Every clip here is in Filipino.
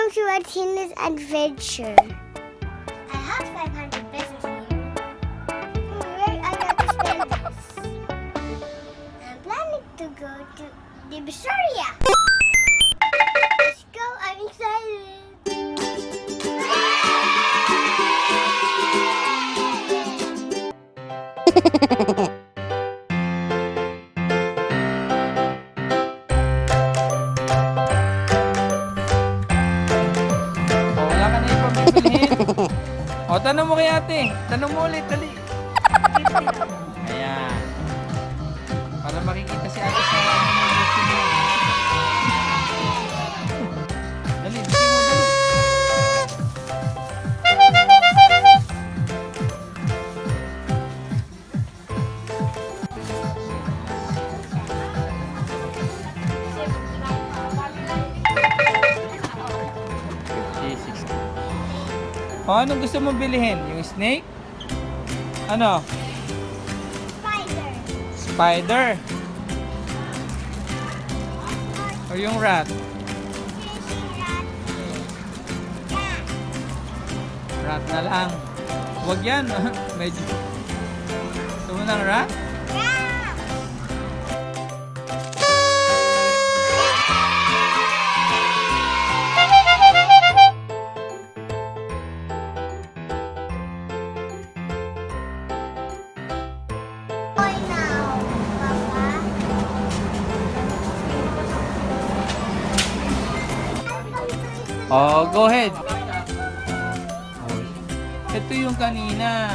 Welcome to Atina's adventure. I have 500 pesos here. Where I got to spend this? I'm planning to go to Divisoria. Let's go, I'm excited. Wala ka na ibang bibilhin. O, tanong mo kay ate. Tanong mo ulit, dali. Ayan. Para makikita si ate sa YouTube mo. Dali, bigay mo, dali. O, anong gusto mong bilhin? Yung snake? Ano? Spider. Spider? O yung rat? Fishing rat. Cat. Rat na lang. Huwag yan. Medyo. Gusto mo ng rat? Cat. Boy now, Papa. Oh, go ahead. Oh. Ito yung kanina.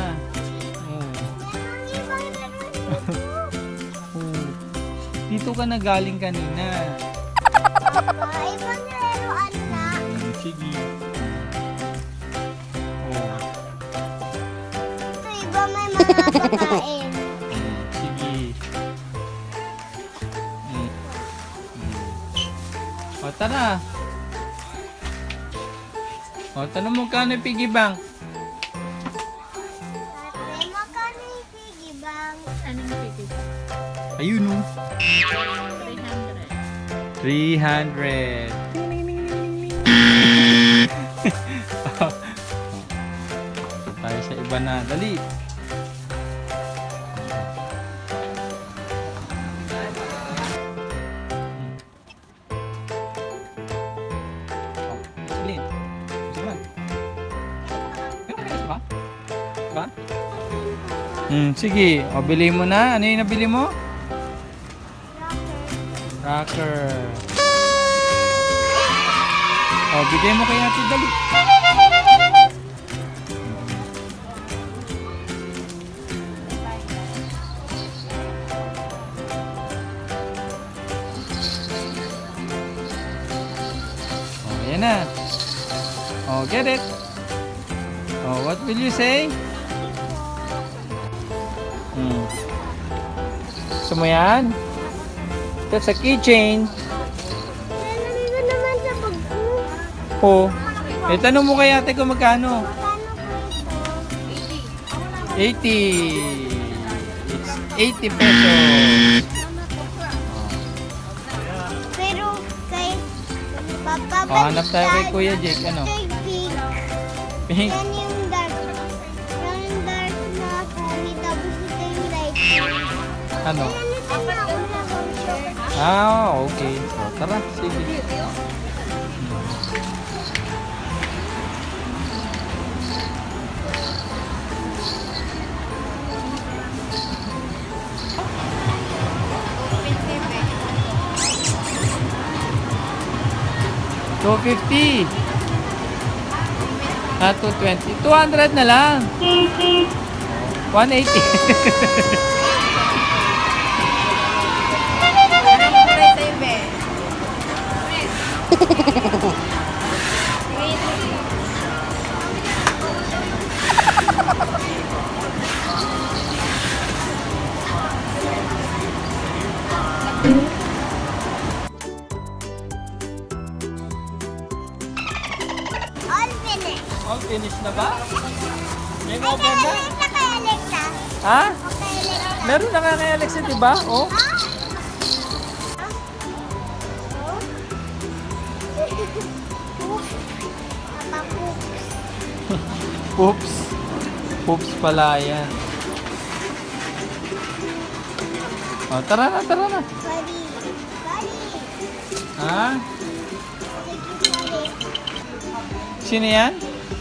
Oh. Oh. Dito ka na galing kanina. Papa, ibang laruan na. Sige. Oh. Ito iba may mga pagkain. Sige. O, tara. O, tanong mo kano yung piggy bank? Ate, magkano yung piggy bank? Anong piggy? Ayun o. 300. 300. Tayo sa iba na. Dali. Celine. Celine. Ba? Ba? Sige. O, bili mo na. Ano yung nabili mo? Rocker. O, bigay mo kay ate, dali. O, ayan na. O, get it. O, what will you say? Gusto mo yan? That's a keychain. Nandito naman sa bag ko. Oh. Eh, tanong mo kay ate kung magkano. Magkano po ito? 80. It's 80 pesos. Pero kay Papa, Oh, hanap tayo kay Kuya Jake. Ano? Ito yung pink. Pink. Yan yung dark. Yan yung dark na kulay. Tapos ito yung light. Ano? Yan ito na una kong sugar. Ah, okay. So, tara. Sige. $250. Ah, $220. 200 na lang. 180. All finished. Oh, finish na ba? May Ay, open kaya na? Alexa, kaya Alexa. Ha? Okay, Alexa. Meron na nga kay Alexa, di ba? Oh. Ah? Oops. Oops pala yan. Oh, tara na, tara na. Buddy. Buddy. Ha? Take you buddy. Sino yan?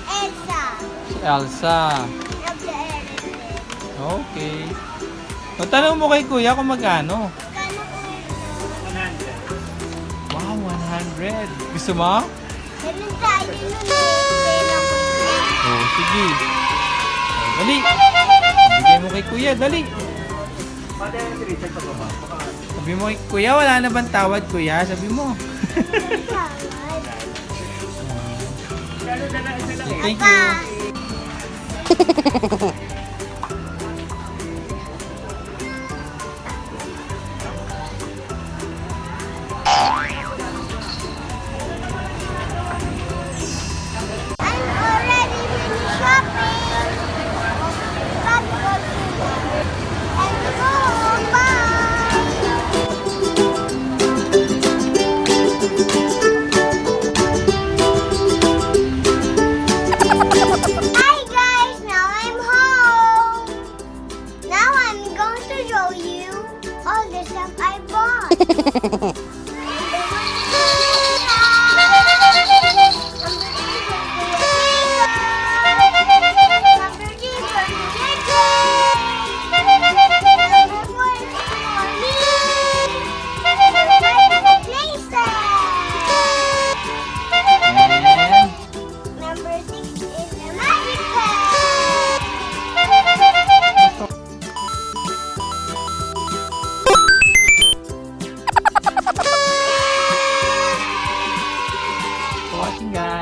Elsa. Si Elsa. Of the elephant. Okay. O, tanong mo kay kuya kung magkano. Kano po ito? Wow, 100. Gusto mo? Ganun tayo nun eh. Oh, sige. Oh, dali. Bigay mo kay kuya, dali. Sabi mo kay kuya, wala na bang tawad kuya? Sabi mo. Thank you. I'm already finished shopping. Gotta go to and go home. Bye. Hi guys, now I'm home. Now I'm going to show you all the stuff I bought. And, Number 6 is the magic pen. for watching guys.